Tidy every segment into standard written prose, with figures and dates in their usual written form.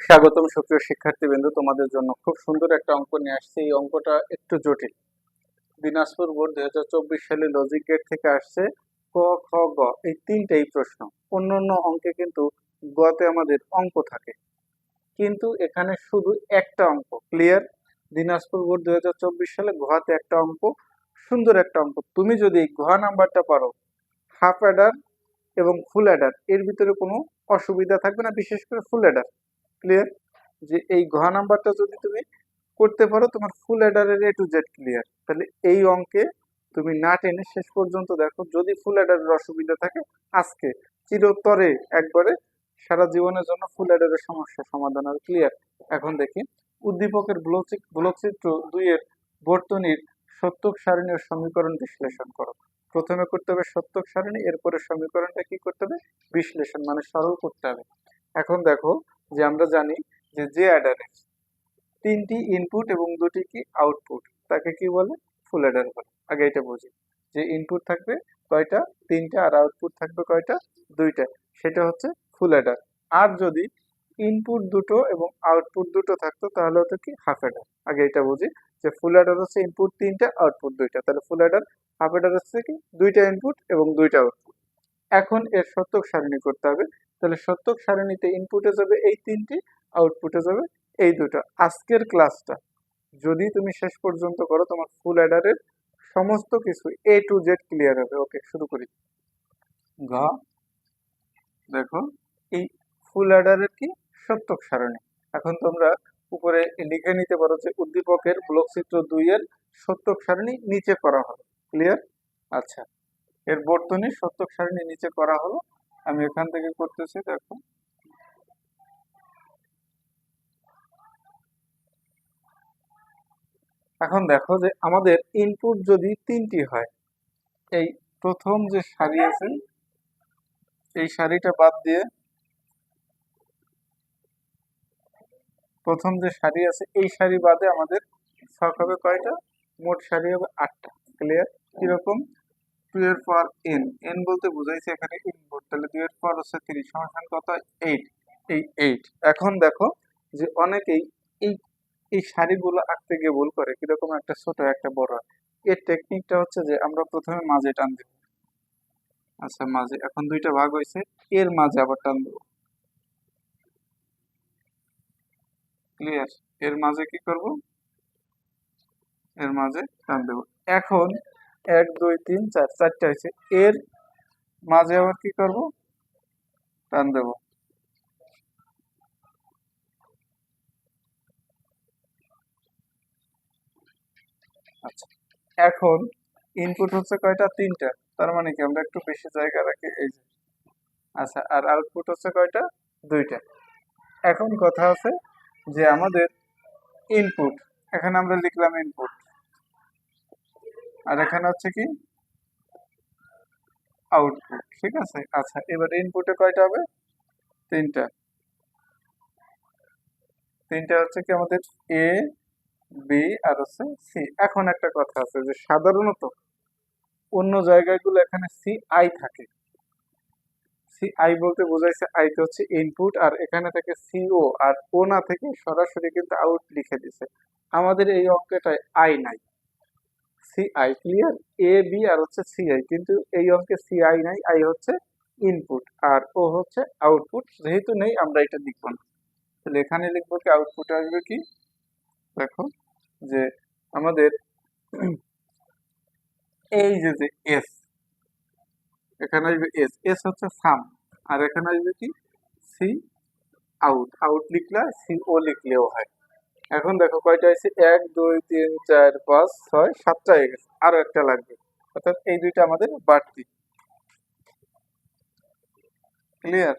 স্বাগতম সুপ্রিয় শিক্ষার্থীবৃন্দ, তোমাদের জন্য খুব সুন্দর একটা অঙ্ক নিয়ে আসছে। এই অঙ্কটা একটু জটিল। দিনাজপুর বোর্ড 2024 সালে লজিক গেট থেকে আসছে। ক, খ, গ এই তিনটেই প্রশ্ন। অন্যান্য অঙ্কে কিন্তু গতে আমাদের অঙ্ক থাকে, কিন্তু এখানে শুধু একটা অঙ্ক। ক্লিয়ার? দিনাজপুর বোর্ড 2024 সালে ঘতে একটা অঙ্ক, সুন্দর একটা অঙ্ক। তুমি যদি এই ঘ নাম্বারটা পারো, হাফ অ্যাডার এবং ফুল অ্যাডার, এর ভিতরে কোনো অসুবিধা থাকবে না, বিশেষ করে ফুল অ্যাডার। ক্লিয়ার? যে এই ঘ নাম্বারটা যদি তুমি করতে পারো, তোমার ফুল অ্যাডারের এ টু জেড ক্লিয়ার। তাহলে এই অঙ্কে তুমি না টেনে শেষ পর্যন্ত দেখো। যদি ফুল অ্যাডারের অসুবিধা থাকে, আজকে চিরতরে একবারে সারা জীবনের জন্য ফুল অ্যাডারের সমস্যা সমাধান আর ক্লিয়ার। এখন দেখি, উদ্দীপকের ব্লক চিত্র 2 এর বর্তনীর সত্যক সারণী ও সমীকরণ বিশ্লেষণ করো। প্রথমে করতে হবে সত্যক সারণী, এরপরে সমীকরণটা কি করতে হবে? বিশ্লেষণ, মানে সরল করতে হবে। এখন দেখো, যে আমরা জানি যে যে অ্যাডারের 3টি ইনপুট এবং 2টি কি আউটপুট, তাকে কি বলে? ফুল অ্যাডার বলে। আগে এটা বুঝি, যে ইনপুট থাকবে কয়টা? 3টা, আর আউটপুট থাকবে কয়টা? 2টা, সেটা হচ্ছে ফুল অ্যাডার। আর যদি ইনপুট দুটো এবং আউটপুট দুটো থাকতো, তাহলে হতো কি? Half Eder. আগে এটা বুঝি, যে ফুল অ্যাডার হচ্ছে ইনপুট 3টা, আউটপুট 2টা, তাহলে ফুল অ্যাডার। হাফ অ্যাডার হচ্ছে কি? 2টা ইনপুট এবং 2টা আউটপুট। এখন এর সত্যক সারণী করতে হবে। তাহলে সত্যক সারণীতে ইনপুটে যাবে এই 3টি, আউটপুটে যাবে এই দুটো। আজকের ক্লাসটা যদি তুমি শেষ পর্যন্ত করো, তোমার ফুল অ্যাডারের সমস্ত কিছু এ টু জেড ক্লিয়ার হবে। ওকে, শুরু করি। ঘ, দেখো, এই ফুল অ্যাডারের কি? সত্যক সারণী। এখন তোমরা উপরে লিখে নিতে পারো যে উদ্দীপকের ব্লক চিত্র 2 এর সত্যক সারণী নিচে করা হলো। ক্লিয়ার? আচ্ছা, এর বর্তনীর সত্যক সারণী নিচে করা হলো। আমি এখান থেকে করতেছি, দেখো। এখন দেখো, যে আমাদের ইনপুট যদি 3টি হয়, এই প্রথম যে সারি আছে, এই সারিটা বাদ দিয়ে প্রথম যে সারি আছে, এই সারি বাদে আমাদের ছক হবে কয়টা? মোট সারি হবে 8টা। ক্লিয়ার? কিরকম? 2 এর পাওয়ার n, n বলতে বুঝাইছে এখানে ইনপুট। তাহলে 2 এর পাওয়ার হচ্ছে 3 সমান কত? 8। এই 8। এখন দেখো, যে অনেকেই এই এই সারিগুলো আঁকতে গিয়ে ভুল করে। কিরকম? একটা ছোট একটা বড়। এর টেকনিকটা হচ্ছে যে আমরা প্রথমে মাঝে টান দেব। আচ্ছা, মাঝে এখন 2টা ভাগ হয়েছে, এর মাঝে আবার টান দেবো। ক্লিয়ার? এর মাঝে কি করব? এর মাঝে টান দেব। এখন 1 2 3 4, 4টা হয়েছে। এর মাঝে আবার কি করব? টান দেব। আচ্ছা, এখন ইনপুট হচ্ছে কয়টা? 3টা। তার মানে কি আমরা একটু বেশি জায়গা রাখি, এই যে। আচ্ছা, আর আউটপুট হচ্ছে কয়টা? 2টা। এখন কথা আছে যে আমাদের ইনপুট, এখানে আমরা লিখলাম ইনপুট, আর এখানে হচ্ছে কি? আউটপুট। ঠিক আছে? আচ্ছা, এবার ইনপুটে কয়টা হবে? 3টা। 3টা হচ্ছে কি আমাদের? এ, বি আর হচ্ছে সি। এখন একটা কথা আছে, যে সাধারণত অন্য জায়গাগুলো এখানে সি আই থাকে। সি আই বলতে বোঝাইছে, আইতে হচ্ছে ইনপুট, আর এখানে থাকে সিও, আর ও না থেকে সরাসরি কিন্তু আউট লিখে দিছে। আমাদের এই অঙ্কটায় আই নাই, C I. Clear? A B আর হচ্ছে সি আই, কিন্তু এই অঙ্কে সি আই নাই, আই হচ্ছে ইনপুট আর ও হচ্ছে আউটপুট। যেহেতু নেই, আমরা এটা লিখবো না। তাহলে এখানে লিখবো কি? আউটপুট আসবে কি? দেখো, যে আমাদের এই যে এস, এখানে আসবে এস, এস হচ্ছে সাম, আর এখানে আসবে কি? C out. আউট লিখলে সি ও লিখলেও হয়। এখন দেখো কয়টা আছে? 1 2 3 4 5 6 7টা হয়ে গেছে, আরো একটা লাগবে। অর্থাৎ এই দুইটা আমাদের বাড়তি। ক্লিয়ার?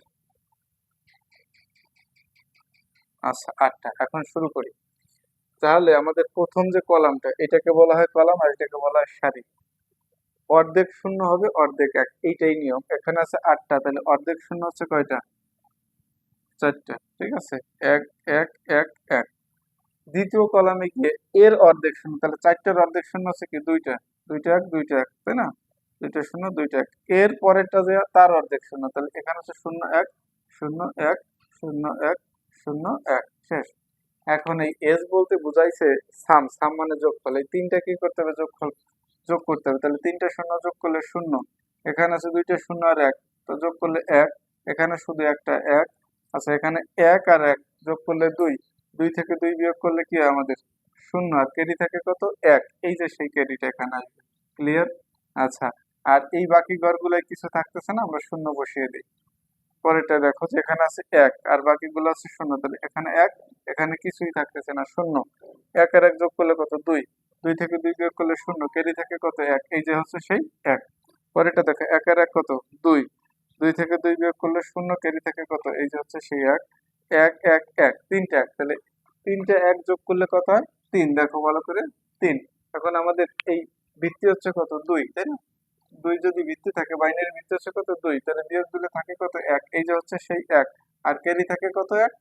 আচ্ছা, 8টা। এখন শুরু করি। তাহলে আমাদের প্রথম যে কলামটা, এটাকে বলা হয় কলাম, আর এটাকে বলা হয় সারি। অর্ধেক শূন্য হবে, অর্ধেক এক, এইটাই নিয়ম। এখানে আছে 8টা, তাহলে অর্ধেক শূন্য হচ্ছে কয়টা? 4টা। ঠিক আছে? 1 1 1 1। দ্বিতীয় কলামে গিয়ে এর অর্ধেক শূন্য, তাহলে 4টার অর্ধেক শূন্য হচ্ছে কি? 2টা। 2টা 1 2টা 1, তাই না? 2টা শূন্য 2টা 1। এর পরেরটা যে তার অর্ধেক শূন্য, তাহলে এখানে হচ্ছে 0 1 0 1 0 1 শূন্য 1 শেষ। এখন এই এস বলতে বুঝাইছে সাম, সাম মানে যোগফল। এই তিনটা কি করতে হবে? যোগ করতে হবে। তাহলে তিনটা শূন্য যোগ করলে শূন্য, এখানে আছে দুইটা শূন্য আর 1, তো যোগ করলে 1, এখানে শুধু একটা 1। আচ্ছা, এখানে 1 আর 1 যোগ করলে 2, 2 থেকে 2 বিয়োগ করলে কি হয় আমাদের? শূন্য। আর ক্যারি থাকে কত? 1। এই যে সেই ক্যারিটা এখানে আসবে। ক্লিয়ার? আচ্ছা, আর এই বাকি ঘরগুলোয় কিছু থাকতেছে না, আমরা শূন্য বসিয়ে দিই। পরেরটা দেখো যে এখানে আছে 1 আর বাকিগুলো আছে শূন্য, তাহলে এখানে 1, এখানে কিছুই থাকতেছে না, শূন্য। 1 আর 1 যোগ করলে কত? 2, 2 থেকে 2 বিয়োগ করলে শূন্য, ক্যারি থাকে কত? 1। এই যে হচ্ছে সেই 1। পরেরটা দেখো 1 আর 1 কত? 2, 2 থেকে 2 বিয়োগ করলে শূন্য, ক্যারি থাকে কত? এই যে হচ্ছে সেই 1। 1 1 1, তিনটা 1, তাহলে তিনটা 1 যোগ করলে কত হয়? 3। দেখো ভালো করে, 3। এখন আমাদের এই ভিত্তি হচ্ছে কত? 2, তাই না? 2 যদি ভিত্তি থাকে, বাইনারি ভিত্তি হচ্ছে কত? 2, তাহলে বিয়োগ দিলে থাকে কত? 1। এই যে হচ্ছে সেই 1। আর ক্যারি থাকে কত? 1।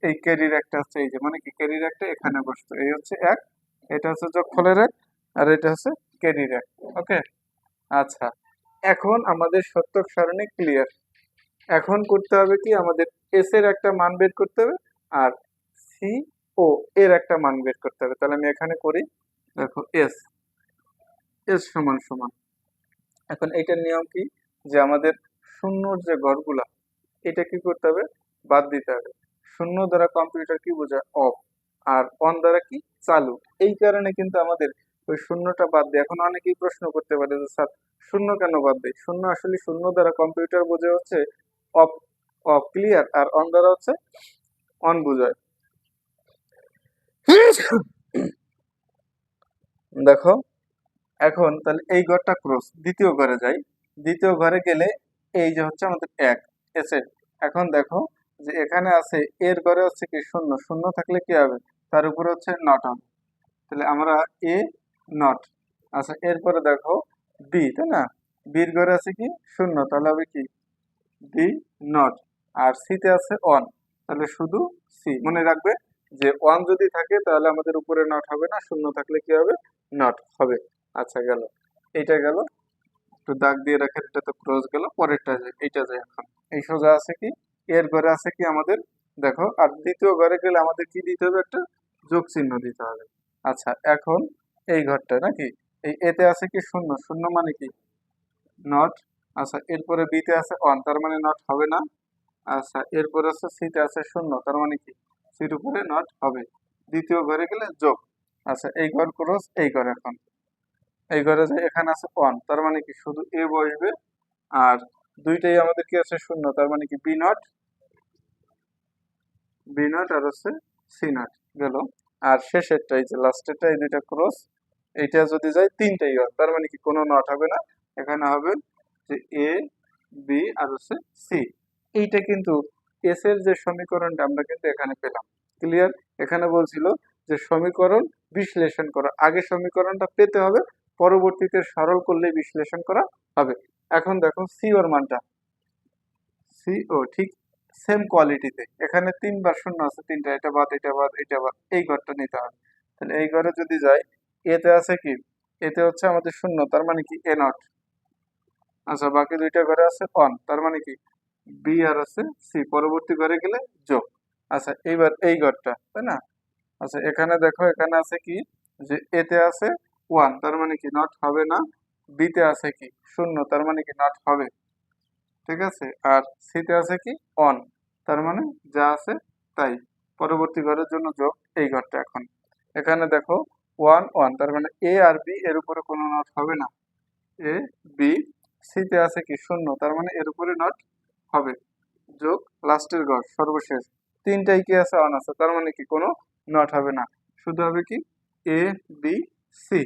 এই ক্যারির একটা হচ্ছে এই যে, মানে কি ক্যারির একটা এখানে বসতো, এই হচ্ছে 1। এটা হচ্ছে যোগফলের 1, আর এটা হচ্ছে ক্যারির 1। ওকে। আচ্ছা, এখন আমাদের সত্যক সারণী ক্লিয়ার। এখন করতে হবে কি, আমাদের এস এর একটা মান বের করতে হবে, আর সি ও এর একটা মান বের করতে হবে। তাহলে আমি এখানে করি, দেখো এস, এস সমান সমান, এখন এইটার নিয়ম কি, যে আমাদের শূন্যর যে ঘরগুলা, এটা কি করতে হবে? বাদ দিতে হবে। শূন্য দ্বারা কম্পিউটার কি বোঝায়? অফ। আর অন দ্বারা কি? চালু। এই কারণে কিন্তু আমাদের ওই শূন্যটা বাদ দেয়। এখন অনেকেই প্রশ্ন করতে পারে যে স্যার শূন্য কেন বাদ দেয়? শূন্য আসলে শূন্য দ্বারা কম্পিউটার বোঝে হচ্ছে অফ, অফ। ক্লিয়ার? আর অন দ্বারা হচ্ছে অন বোঝায়। দেখো, এখন তাহলে এই ঘরটা ক্রস, দ্বিতীয় ঘরে যাই। দ্বিতীয় ঘরে গেলে এই যে হচ্ছে আমাদের 1 এসেট। এখন দেখো যে এখানে আছে এর ঘরে হচ্ছে কি শূন্য, শূন্য থাকলে কি হবে? তার উপরে হচ্ছে নট হবে। তাহলে আমরা এ নট। আচ্ছা, এরপরে দেখো বি, তাই না? বির ঘরে আছে কি শূন্য, তাহলে হবে কি বি নট। আর সিতে আছে অন, তাহলে শুধু সি। মনে রাখবে যে ওয়ান যদি থাকে তাহলে আমাদের উপরে নট হবে না, শূন্য থাকলে কি হবে? নট হবে। আচ্ছা, গেল, এইটা গেল। একটু দাগ দিয়ে রাখেন, এটা তো ক্রস গেল। পরেরটা যে এইটা যে এখন এই সোজা আছে কি এর ঘরে আছে কি আমাদের, দেখো। আর দ্বিতীয় ঘরে গেলে আমাদের কি দিতে হবে? একটা যোগ চিহ্ন দিতে হবে। আচ্ছা, এখন এই ঘরটা নাকি, এই এতে আছে কি শূন্য, শূন্য মানে কি নট। আচ্ছা, এরপরে বিতে আছে অন, তার মানে নট হবে না। আচ্ছা, এরপরে আছে সিতে আছে শূন্য, তার মানে কি সির উপরে নট হবে। দ্বিতীয় ঘরে গেলে যোগ। আচ্ছা, এই ঘর ক্রস এই ঘর, এখন এই ঘরে যে এখানে আছে ওয়ান, তার মানে কি শুধু এ বসবে। আর দুইটাই আমাদের কি আছে? শূন্য, তার মানে কি বি নট, বি নট আর হচ্ছে সি নট। গেল। আর শেষেরটা এই যে লাস্টেরটা, এই দুইটা ক্রস, এইটা যদি যায় তিনটাই হয়, তার মানে কি কোনো নট হবে না। এখানে হবে যে এ বি আর হচ্ছে সি। এইটা কিন্তু এস এর যে সমীকরণটা আমরা কিন্তু এখানে পেলাম। ক্লিয়ার? এখানে বলছিল যে সমীকরণ বিশ্লেষণ করা, আগে সমীকরণটা পেতে হবে, পরবর্তীতে সরল করলে বিশ্লেষণ করা হবে। এখন দেখো সি ওর মানটা, সি ও ঠিক সেম কোয়ালিটিতে, এখানে তিনবার শূন্য আছে, তিনটা, এটা বাদ এটা বাদ এটা বাদ, এই ঘরটা নিতে হবে। তাহলে এই ঘরে যদি যাই, এতে আছে কি, এতে হচ্ছে আমাদের শূন্য, তার মানে কি এ নট। আচ্ছা, বাকি দুইটা ঘরে আছে অন, তার মানে কি বি আর আছে সি। পরবর্তী ঘরে গেলে যোগ। আচ্ছা, এইবার এই ঘরটা, তাই না? আচ্ছা, এখানে দেখো এখানে আছে কি, যে এতে আছে ওয়ান, তার মানে কি নট হবে না। বিতে আছে কি শূন্য, তার মানে কি নট হবে। ঠিক আছে? আর সিতে আছে কি অন, তার মানে যা আছে তাই। পরবর্তী ঘরের জন্য যোগ এই ঘরটা। এখন এখানে দেখো ওয়ান ওয়ান, তার মানে এ আর বি এর উপরে কোনো নট হবে না। এ বি, সিতে আছে কি শূন্য, তার মানে এর উপরে নট হবে। যোগ লাস্টের ঘর সর্বশেষ, তিনটাই কি আছে? অন আছে, তার মানে কি কোনো নট হবে না, শুধু হবে কি এ বি সি।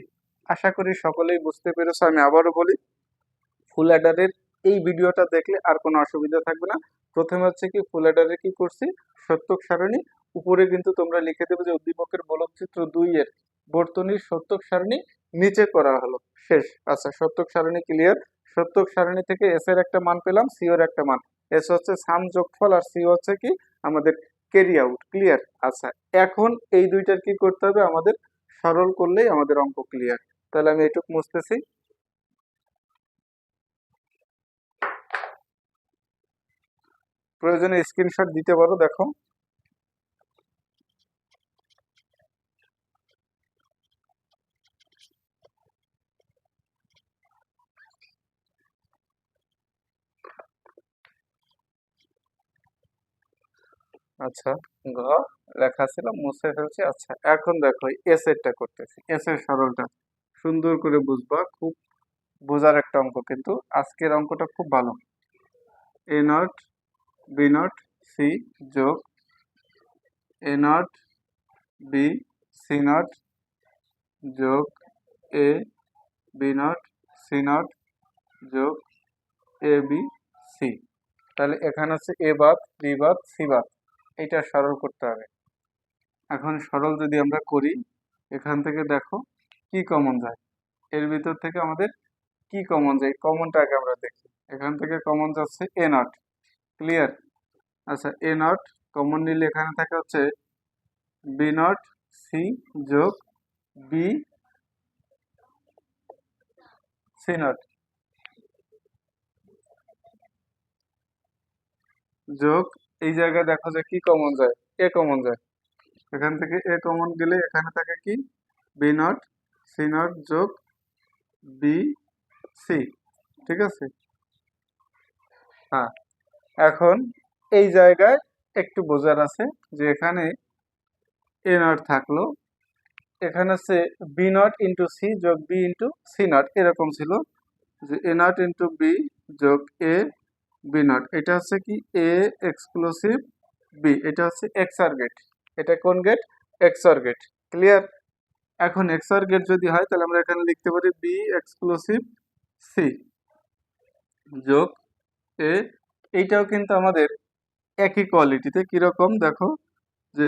আশা করি সকলেই বুঝতে পেরেছো। আমি আবারও বলি, ফুল অ্যাডারের এই ভিডিওটা দেখলে আর কোনো অসুবিধা থাকবে না। প্রথমে হচ্ছে কি ফুল অ্যাডারে কি করছি, সত্যক সারণী। উপরে কিন্তু তোমরা লিখে দেবে যে উদ্দীপকের বলকচিত্র 2 এর বর্তনীর সত্যক সারণী নিচে করা হলো, শেষ। আচ্ছা, সত্যক সারণী ক্লিয়ার। সত্যক সারণী থেকে এস এর একটা মান পেলাম, সি এর একটা মান। এস হচ্ছে সাম যোগফল, আর সি হচ্ছে কি আমাদের ক্যারি আউট। ক্লিয়ার? আচ্ছা, এখন এই দুইটার কি করতে হবে? আমাদের সরল করলেই আমাদের অঙ্ক ক্লিয়ার। তাহলে আমি এটুক মুছতেছি। প্রয়োজনে স্ক্রিনশট দিতে পারো, দেখো। আচ্ছা, ঘ লেখা ছিল মুছে ফেলছি। আচ্ছা, এখন দেখো এস এরটা করতেছি। এস এর সরলটা সুন্দর করে বুঝবা, খুব বোঝার একটা অঙ্ক, কিন্তু আজকের অঙ্কটা খুব ভালো। এ নট বি নট সি যোগ এ নট বি সি নট যোগ A B not C not যোগ এ বি সি। তাহলে এখানে হচ্ছে এ বাদ বি বাদ সি বাদ, এটা সরল করতে হবে। এখন সরল যদি আমরা করি, এখান থেকে দেখো কি কমন যায়, এর ভিতর থেকে আমাদের কি কমন যায়, কমনটা আগে আমরা দেখি। এখান থেকে কমন যাচ্ছে এ নট। ক্লিয়ার? আচ্ছা, এ নট কমন নিলে এখানে থাকে হচ্ছে বি নট সি যোগ বি সি নট যোগ, এই জায়গায় দেখো যে কি কমন যায়, এ কমন যায়। এখান থেকে এ কমন গেলে এখানে থাকে কি বি নট সি নট যোগ বি সি। ঠিক আছে? হ্যাঁ, এখন এই জায়গায় একটু বোঝার আছে যে এখানে এ নট থাকলো, এখানে হচ্ছে বি নট ইন্টু সি যোগ বি ইন্টু সি নট, এরকম ছিল যে এ নট ইন্টু বি যোগ এ বি নট। এটা হচ্ছে কি এ এক্সক্লুসিভ বি, এটা হচ্ছে এক্সআর গেট। এটা কোন গেট? XOR gate. ক্লিয়ার? এখন এক্সআর গেট যদি হয় তাহলে আমরা এখানে লিখতে পারি বি এক্সক্লুসিভ সি যোগ এ। এইটাও কিন্তু আমাদের একই কোয়ালিটিতে, কিরকম দেখো যে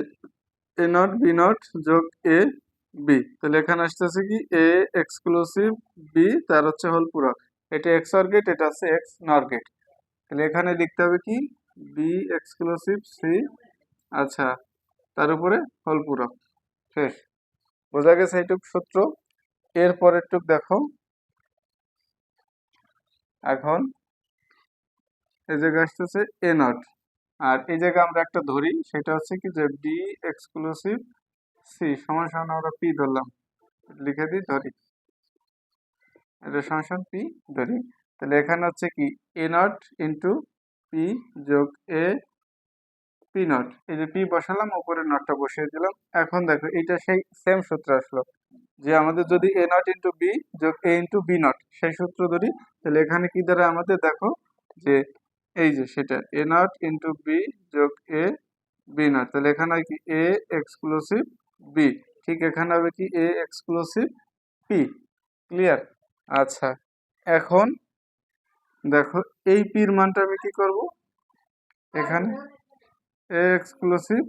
এ নট বি নট যোগ এ বি, তাহলে এখানে আসতেছে কি এ এক্সক্লুসিভ বি, তার হচ্ছে হোল পূরক। এটা এক্স অর গেট, এটা হচ্ছে এক্স নর গেট। তাহলে এখানে লিখতে হবে কি বি এক্সক্লুসিভ সি, আচ্ছা, তার উপরে হোল পূরক। শেষ। বোঝা গেছে এইটুক সূত্র? এর পরের টুক দেখো। এখন এই জায়গায় আসতেছে এ নট, আর এই জায়গায় আমরা একটা ধরি, সেটা হচ্ছে কি যে বি এক্সক্লুসিভ সি সমান সমান আমরা পি ধরলাম, লিখে দিই, ধরি এটা সমান পি ধরি। তাহলে এখানে হচ্ছে কি এ নট ইন্টু পি যোগ এ পি নট, এই যে পি বসালাম, উপরে নটটা বসিয়ে দিলাম। এখন দেখো এটা সেই সেম সূত্র আসলো যে আমাদের যদি এ নট ইন্টু বি যোগ এ ইন্টু বি নট, সেই সূত্র ধরি, তাহলে এখানে কি দ্বারা আমাদের দেখো যে এই যে সেটা এ নট ইন্টু বি যোগ এ বি নট, তাহলে এখানে হয় কি এ এক্সক্লুসিভ বি, ঠিক এখানে হবে কি এ এক্সক্লুসিভ পি। ক্লিয়ার? আচ্ছা, এখন দেখো এই পির মানটা আমি কি করব, এখানে এ এক্সক্লুসিভ,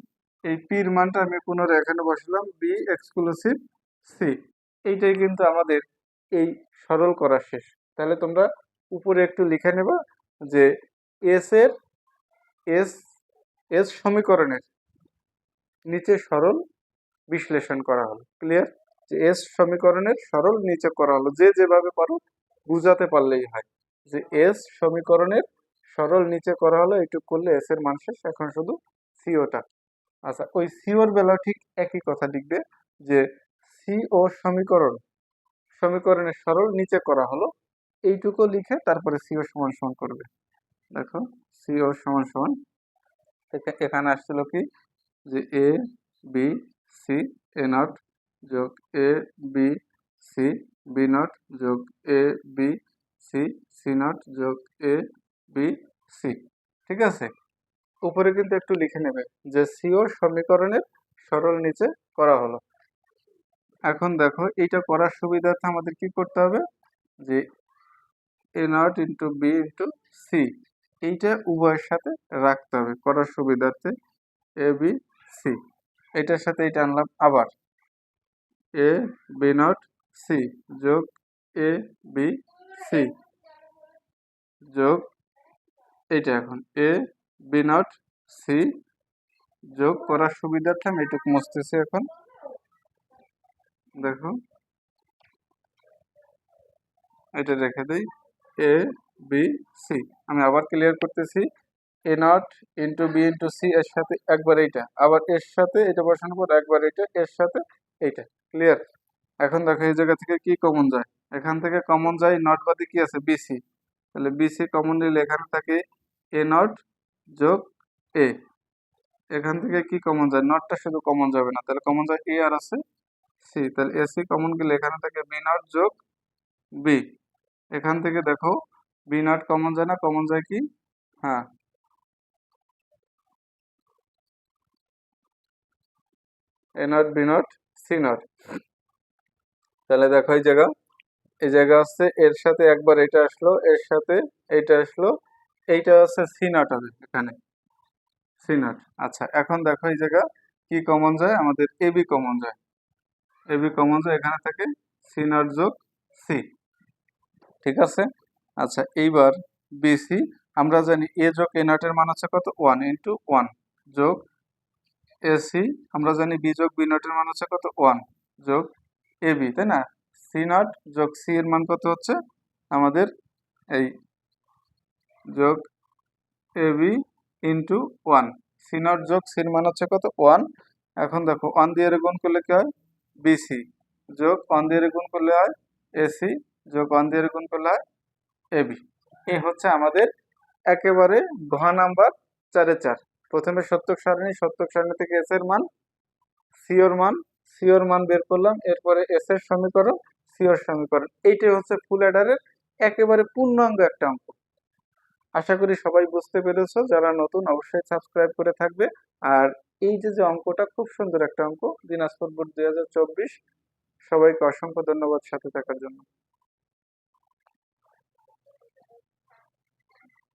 এই পির মানটা আমি পুনরায় এখানে বসালাম বি এক্সক্লুসিভ সি। এইটাই কিন্তু আমাদের এই সরল করা শেষ। তাহলে তোমরা উপরে একটু লিখে নেবা যে এস এর এস এস সমীকরণের নিচে সরল বিশ্লেষণ করা হলো। ক্লিয়ার? যে এস সমীকরণের সরল নিচে করা হলো, যে যেভাবে পারো বুঝাতে পারলেই হয় যে এস সমীকরণের সরল নিচে করা হলো, এইটুক করলে এস এর মান শেষ। এখন শুধু সিওটা। আচ্ছা, ওই সিওর বেলা ঠিক একই কথা লিখবে যে সিও সমীকরণের সরল নিচে করা হলো, এইটুকু লিখে তারপরে সিও সমান সমান করবে। দেখো সিও সমান সমান এখানে আসছিল কি যে A B C A not যোগ A B C B not যোগ A B C C not যোগ এ বি সি। ঠিক আছে? উপরে কিন্তু একটু লিখে নেবে যে সিও সমীকরণের সরল নিচে করা হলো। এখন দেখো এইটা করার সুবিধার্থে আমাদের কি করতে হবে যে A not into B into C, এইটা উভয়ের সাথে রাখতে হবে করার সুবিধার্থে। এ বি সি, এটার সাথে এটা আনলাম, আবার এ বি নট সি যোগ এ বি সি যোগ এইটা, এখন এ বি নট সি যোগ করার সুবিধার্থে আমি এটুকু মুছতেছি। এখন দেখো এটা রেখে দিই এ বি সি। আমি আবার ক্লিয়ার করতেছি, A not into B into C এর সাথে একবার এইটা, আবার এর সাথে এটা বসানোর পর একবার এটা, এর সাথে এইটা। ক্লিয়ার? এখন দেখো এই জায়গা থেকে কি কমন যায়, এখান থেকে কমন যায় নট বাদে কি আছে বিসি, তাহলে বিসি কমন নিলে এখানে থাকে এ নট যোগ এ, এখান থেকে কি কমন যায়, নটটা শুধু কমন যাবে না, তাহলে কমন যায় এ আর আছে সি, তাহলে এসি কমন গেলে এখানে থাকে বি নট যোগ বি। এখান থেকে দেখো বি নট কমন যায় না, কমন যায় কি, হ্যাঁ A not B not C not. তাহলে দেখো এই জায়গা হচ্ছে এর সাথে একবার এটা আসলো, এর সাথে এইটা আসলো, এইটা হচ্ছে সি নট হবে এখানে, সি নট। আচ্ছা এখন দেখো এই জায়গা কি কমন যায়, আমাদের এবি কমন যায়, এবি কমন যায় এখানে থেকে সি নট যোগ সি, ঠিক আছে। আচ্ছা এইবার বিসি, আমরা জানি এ যোগ এ নটের মান হচ্ছে কত, 1 × 1 যোগ এসি, আমরা জানি বি যোগ বি নটের মান হচ্ছে কত, 1 যোগ এবি, তাই না। সি নট যোগ সি এর মান কত হচ্ছে আমাদের, এই যোগ এবি ইন্টু 1, সি নট যোগ সির মান হচ্ছে কত, 1। এখন দেখো 1 দিয়ে গুণ করলে কি হয়, বিসি যোগ 1 দিয়ে গুণ করলে হয় এসি যোগ 1 দিয়ে গুণ করলে হয় এবি। এই হচ্ছে আমাদের একেবারে ঘ নাম্বার 4-এ 4। প্রথমে সত্যক সারণী থেকে এস এর মান, সি ওর মান বের করলাম, এরপরে এস এর সমীকরণ, সি ওর সমীকরণ। এইটাই হচ্ছে ফুল অ্যাডারের একেবারে পূর্ণাঙ্গ একটা অঙ্ক। আশা করি সবাই বুঝতে পেরেছো, যারা নতুন অবশ্যই সাবস্ক্রাইব করে থাকবে। আর এই যে অঙ্কটা খুব সুন্দর একটা অঙ্ক, দিনাজপুর বোর্ড 2024। সবাইকে অসংখ্য ধন্যবাদ সাথে থাকার জন্য।